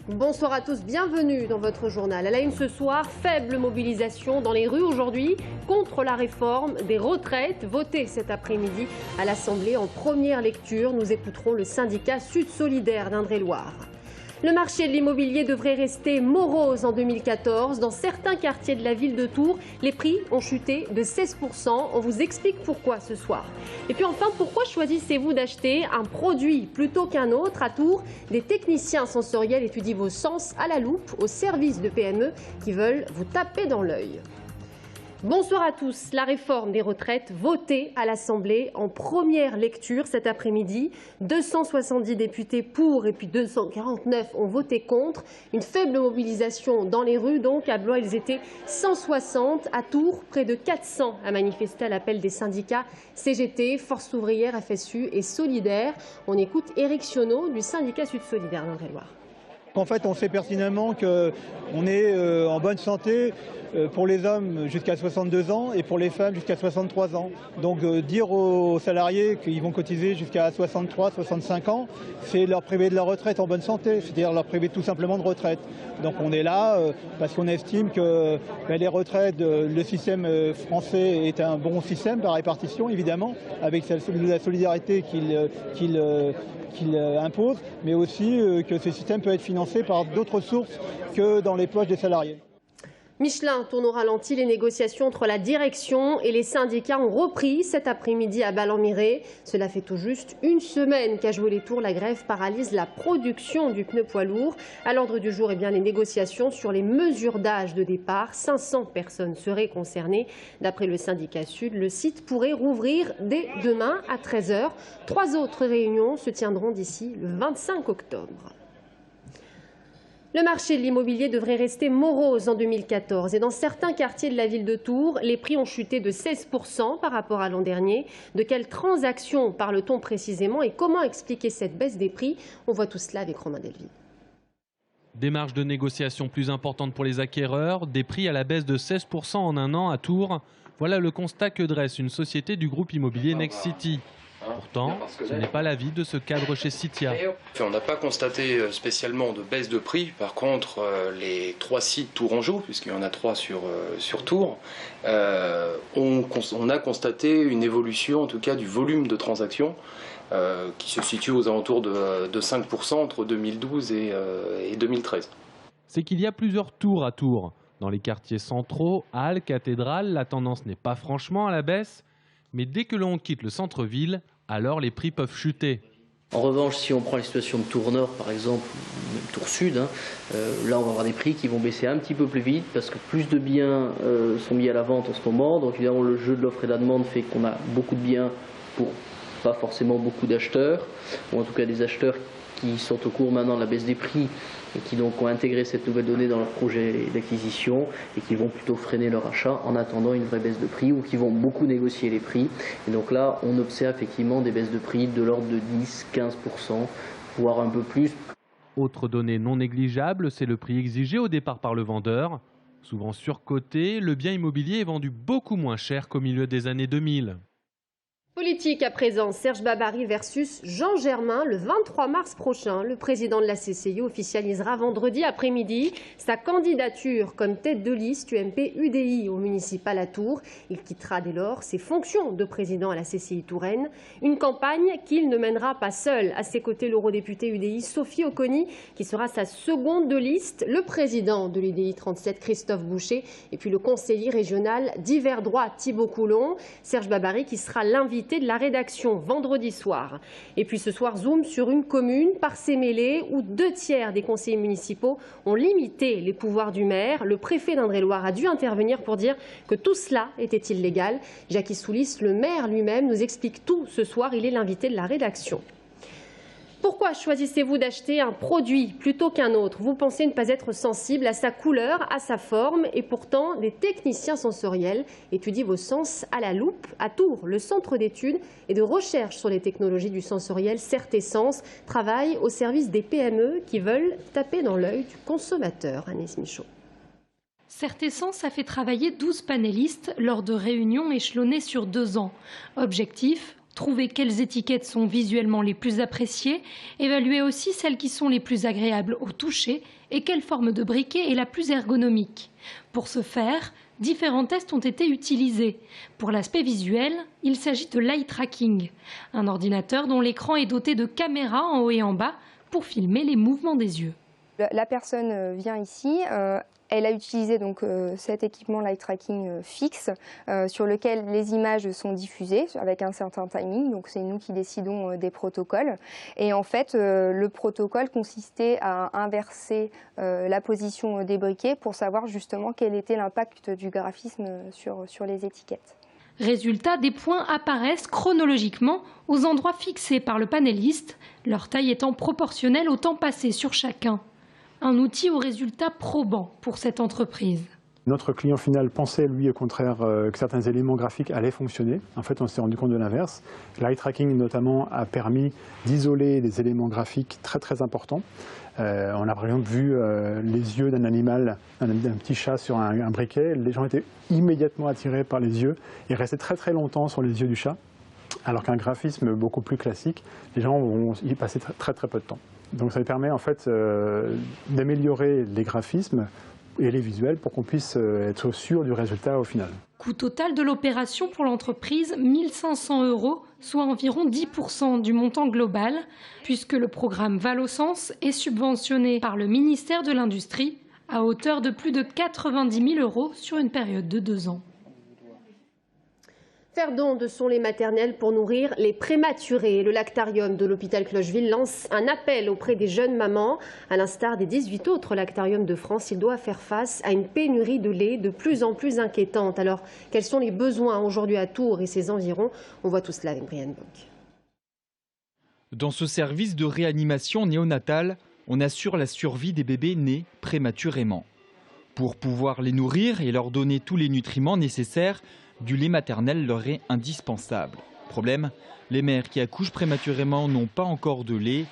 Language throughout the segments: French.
Bonsoir à tous, bienvenue dans votre journal. À la une ce soir, faible mobilisation dans les rues aujourd'hui contre la réforme des retraites votée cet après-midi à l'Assemblée en première lecture. Nous écouterons le syndicat Sud Solidaire d'Indre-et-Loire. Le marché de l'immobilier devrait rester morose en 2014. Dans certains quartiers de la ville de Tours, les prix ont chuté de 16%. On vous explique pourquoi ce soir. Et puis enfin, pourquoi choisissez-vous d'acheter un produit plutôt qu'un autre à Tours? Des techniciens sensoriels étudient vos sens à la loupe au service de PME qui veulent vous taper dans l'œil. Bonsoir à tous. La réforme des retraites votée à l'Assemblée en première lecture cet après-midi. 270 députés pour et puis 249 ont voté contre. Une faible mobilisation dans les rues. Donc à Blois, ils étaient 160. À Tours, près de 400 à manifester à l'appel des syndicats CGT, Force ouvrière, FSU et Solidaire. On écoute Éric Sionneau du syndicat Sud Solidaire d'Indre-et-Loire. En fait, on sait pertinemment qu'on est en bonne santé pour les hommes jusqu'à 62 ans et pour les femmes jusqu'à 63 ans. Donc dire aux salariés qu'ils vont cotiser jusqu'à 63, 65 ans, c'est leur priver de la retraite en bonne santé, c'est-à-dire leur priver tout simplement de retraite. Donc on est là parce qu'on estime que les retraites, le système français est un bon système par répartition, évidemment, avec la solidarité qu'il impose, mais aussi que ce système peut être financé par d'autres sources que dans les poches des salariés. Michelin tourne au ralenti. Les négociations entre la direction et les syndicats ont repris cet après-midi à Ballon-Miré. Cela fait tout juste une semaine qu'à jouer les tours, la grève paralyse la production du pneu poids lourd. À l'ordre du jour, les négociations sur les mesures d'âge de départ. 500 personnes seraient concernées. D'après le syndicat Sud, le site pourrait rouvrir dès demain à 13 h. 3 autres réunions se tiendront d'ici le 25 octobre. Le marché de l'immobilier devrait rester morose en 2014 et dans certains quartiers de la ville de Tours, les prix ont chuté de 16% par rapport à l'an dernier. De quelles transactions parle-t-on précisément et comment expliquer cette baisse des prix? On voit tout cela avec Romain Delville. Des marges de négociation plus importantes pour les acquéreurs, des prix à la baisse de 16% en un an à Tours. Voilà le constat que dresse une société du groupe immobilier Next City. Pourtant, ce n'est pas l'avis de ce cadre chez Citia. On n'a pas constaté spécialement de baisse de prix. Par contre, les 3 sites tourangeaux, puisqu'il y en a 3 sur Tours, on a constaté une évolution, en tout cas, du volume de transactions qui se situe aux alentours de 5% entre 2012 et 2013. C'est qu'il y a plusieurs tours à Tours. Dans les quartiers centraux, Halles, Cathédrale, la tendance n'est pas franchement à la baisse. Mais dès que l'on quitte le centre-ville, alors les prix peuvent chuter. En revanche, si on prend la situation de Tours Nord, par exemple, ou même Tours Sud, là on va avoir des prix qui vont baisser un petit peu plus vite parce que plus de biens sont mis à la vente en ce moment. Donc évidemment, le jeu de l'offre et de la demande fait qu'on a beaucoup de biens pour pas forcément beaucoup d'acheteurs, ou en tout cas des acheteurs qui sont au cours maintenant de la baisse des prix et qui donc ont intégré cette nouvelle donnée dans leur projet d'acquisition et qui vont plutôt freiner leur achat en attendant une vraie baisse de prix ou qui vont beaucoup négocier les prix. Et donc là, on observe effectivement des baisses de prix de l'ordre de 10-15%, voire un peu plus. Autre donnée non négligeable, c'est le prix exigé au départ par le vendeur. Souvent surcoté, le bien immobilier est vendu beaucoup moins cher qu'au milieu des années 2000. Politique à présent, Serge Babary versus Jean Germain le 23 mars prochain. Le président de la CCI officialisera vendredi après-midi sa candidature comme tête de liste UMP-UDI au municipal à Tours. Il quittera dès lors ses fonctions de président à la CCI Touraine. Une campagne qu'il ne mènera pas seul. À ses côtés, l'eurodéputée UDI Sophie Oconi qui sera sa seconde de liste, le président de l'UDI 37 Christophe Boucher et puis le conseiller régional d'hiver droit Thibaut Coulon. Serge Babary qui sera l'invité de la rédaction vendredi soir. Et puis ce soir, zoom sur une commune par ses mêlées où 2 tiers des conseillers municipaux ont limité les pouvoirs du maire. Le préfet d'Indre-et-Loire a dû intervenir pour dire que tout cela était illégal. Jackie Soulis, le maire lui-même, nous explique tout ce soir. Il est l'invité de la rédaction. Pourquoi choisissez-vous d'acheter un produit plutôt qu'un autre? Vous pensez ne pas être sensible à sa couleur, à sa forme et pourtant des techniciens sensoriels étudient vos sens à la loupe. À Tours, le centre d'études et de recherche sur les technologies du sensoriel Certessence travaille au service des PME qui veulent taper dans l'œil du consommateur. Agnès Michaud. Certessence a fait travailler 12 panélistes lors de réunions échelonnées sur 2 ans. Objectif : Trouver quelles étiquettes sont visuellement les plus appréciées, évaluer aussi celles qui sont les plus agréables au toucher et quelle forme de briquet est la plus ergonomique. Pour ce faire, différents tests ont été utilisés. Pour l'aspect visuel, il s'agit de l'eye tracking, un ordinateur dont l'écran est doté de caméras en haut et en bas pour filmer les mouvements des yeux. La personne vient ici, elle a utilisé donc cet équipement l'eye tracking fixe sur lequel les images sont diffusées avec un certain timing. Donc c'est nous qui décidons des protocoles. Et en fait, le protocole consistait à inverser la position des briquets pour savoir justement quel était l'impact du graphisme sur les étiquettes. Résultat, des points apparaissent chronologiquement aux endroits fixés par le panéliste, leur taille étant proportionnelle au temps passé sur chacun. Un outil aux résultats probants pour cette entreprise. Notre client final pensait, lui, au contraire, que certains éléments graphiques allaient fonctionner. En fait, on s'est rendu compte de l'inverse. L'eye tracking, notamment, a permis d'isoler des éléments graphiques très, très importants. On a, par exemple, vu les yeux d'un animal, d'un petit chat sur un briquet. Les gens étaient immédiatement attirés par les yeux et restaient très, très longtemps sur les yeux du chat. Alors qu'un graphisme beaucoup plus classique, les gens vont y passer très, très, très peu de temps. Donc ça permet en fait d'améliorer les graphismes et les visuels pour qu'on puisse être sûr du résultat au final. Coût total de l'opération pour l'entreprise, 1 500 €, soit environ 10% du montant global, puisque le programme Valosens est subventionné par le ministère de l'Industrie à hauteur de plus de 90 000 € sur une période de 2 ans. Faire don de son lait maternel pour nourrir les prématurés. Le lactarium de l'hôpital Clocheville lance un appel auprès des jeunes mamans. À l'instar des 18 autres lactariums de France, il doit faire face à une pénurie de lait de plus en plus inquiétante. Alors, quels sont les besoins aujourd'hui à Tours et ses environs? On voit tout cela avec Brian Bock. Dans ce service de réanimation néonatale, on assure la survie des bébés nés prématurément. Pour pouvoir les nourrir et leur donner tous les nutriments nécessaires, du lait maternel leur est indispensable. Problème, les mères qui accouchent prématurément n'ont pas encore de lait.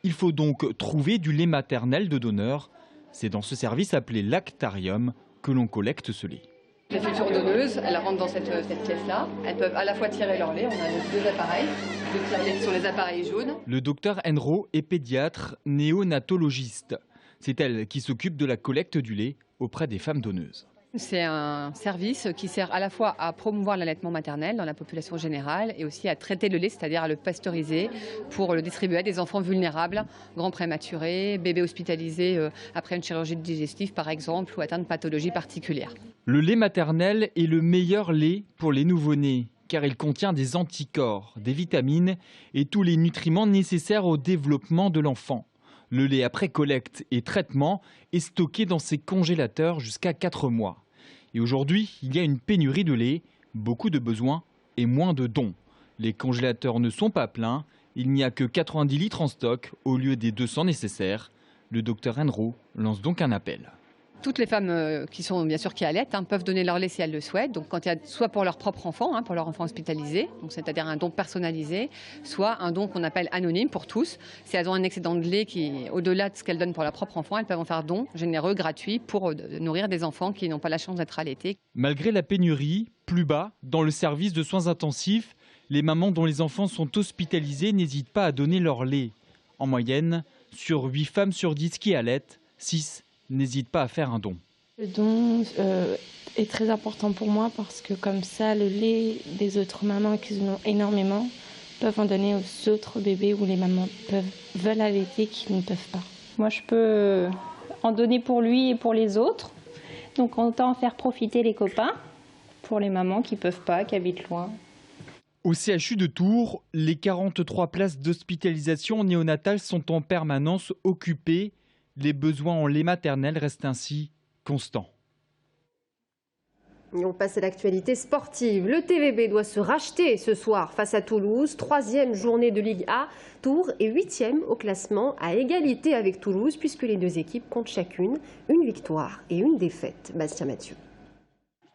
Il faut donc trouver du lait maternel de donneurs. C'est dans ce service appelé lactarium que l'on collecte ce lait. Les futures donneuses, elles rentrent dans cette pièce-là. Elles peuvent à la fois tirer leur lait. On a 2 appareils. Ce sont les appareils jaunes. Le docteur Enro est pédiatre, néonatologiste. C'est elle qui s'occupe de la collecte du lait auprès des femmes donneuses. C'est un service qui sert à la fois à promouvoir l'allaitement maternel dans la population générale et aussi à traiter le lait, c'est-à-dire à le pasteuriser pour le distribuer à des enfants vulnérables, grands prématurés, bébés hospitalisés après une chirurgie digestive par exemple ou atteints de pathologies particulières. Le lait maternel est le meilleur lait pour les nouveau-nés car il contient des anticorps, des vitamines et tous les nutriments nécessaires au développement de l'enfant. Le lait après collecte et traitement est stocké dans ses congélateurs jusqu'à 4 mois. Et aujourd'hui, il y a une pénurie de lait, beaucoup de besoins et moins de dons. Les congélateurs ne sont pas pleins, il n'y a que 90 litres en stock au lieu des 200 nécessaires. Le docteur Enro lance donc un appel. Toutes les femmes qui allaitent peuvent donner leur lait si elles le souhaitent. Donc quand il y a soit pour leur propre enfant, pour leur enfant hospitalisé, c'est-à-dire un don personnalisé, soit un don qu'on appelle anonyme pour tous. Si elles ont un excédent de lait qui, au-delà de ce qu'elles donnent pour leur propre enfant, elles peuvent en faire don généreux, gratuit, pour nourrir des enfants qui n'ont pas la chance d'être allaités. Malgré la pénurie, plus bas, dans le service de soins intensifs, les mamans dont les enfants sont hospitalisés n'hésitent pas à donner leur lait. En moyenne, sur 8 femmes sur 10 qui allaitent, 6 n'hésite pas à faire un don. Le don est très important pour moi parce que comme ça, le lait des autres mamans qui en ont énormément peuvent en donner aux autres bébés où les mamans veulent allaiter qui ne peuvent pas. Moi, je peux en donner pour lui et pour les autres. Donc, autant faire profiter les copains pour les mamans qui ne peuvent pas, qui habitent loin. Au CHU de Tours, les 43 places d'hospitalisation néonatale sont en permanence occupées. Les besoins en lait maternel restent ainsi constants. Et on passe à l'actualité sportive. Le TVB doit se racheter ce soir face à Toulouse. 3e journée de Ligue A. Tours est 8e au classement à égalité avec Toulouse puisque les deux équipes comptent chacune une victoire et une défaite. Bastien Mathieu.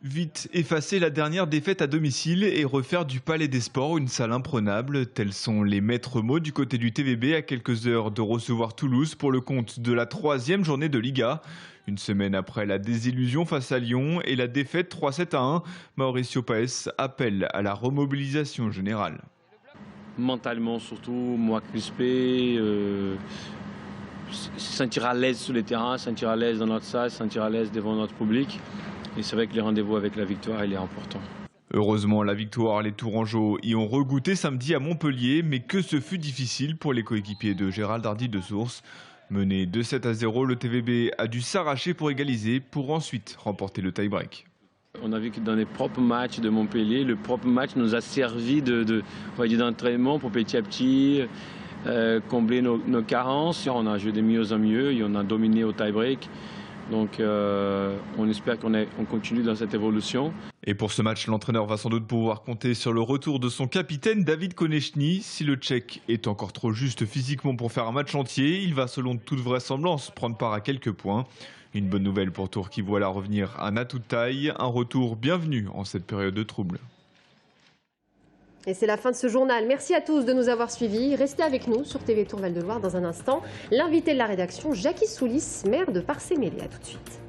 Vite effacer la dernière défaite à domicile et refaire du Palais des Sports une salle imprenable. Tels sont les maîtres mots du côté du TVB à quelques heures de recevoir Toulouse pour le compte de la 3e journée de Liga. Une semaine après la désillusion face à Lyon et la défaite 3-7-1, Mauricio Paes appelle à la remobilisation générale. mentalement surtout, moins crispé, se sentir à l'aise sur les terrains, se sentir à l'aise dans notre salle, se sentir à l'aise devant notre public. Et c'est vrai que les rendez-vous avec la victoire, il est important. Heureusement, la victoire, les Tourangeaux y ont regoûté samedi à Montpellier, mais que ce fut difficile pour les coéquipiers de Gérald Hardy de Source. Mené 2-7-0, le TVB a dû s'arracher pour égaliser, pour ensuite remporter le tie-break. On a vu que dans les propres matchs de Montpellier, le propre match nous a servi d'entraînement pour petit à petit combler nos carences. On a joué de mieux en mieux et on a dominé au tie-break. Donc on espère qu'on continue dans cette évolution. Et pour ce match, l'entraîneur va sans doute pouvoir compter sur le retour de son capitaine David Konechny. Si le Tchèque est encore trop juste physiquement pour faire un match entier, il va selon toute vraisemblance prendre part à quelques points. Une bonne nouvelle pour Tours qui voit là revenir un atout de taille, un retour bienvenu en cette période de trouble. Et c'est la fin de ce journal. Merci à tous de nous avoir suivis. Restez avec nous sur TV Tour Val de Loire dans un instant. L'invité de la rédaction, Jackie Soulis, maire de Parcé-Mélé. À tout de suite.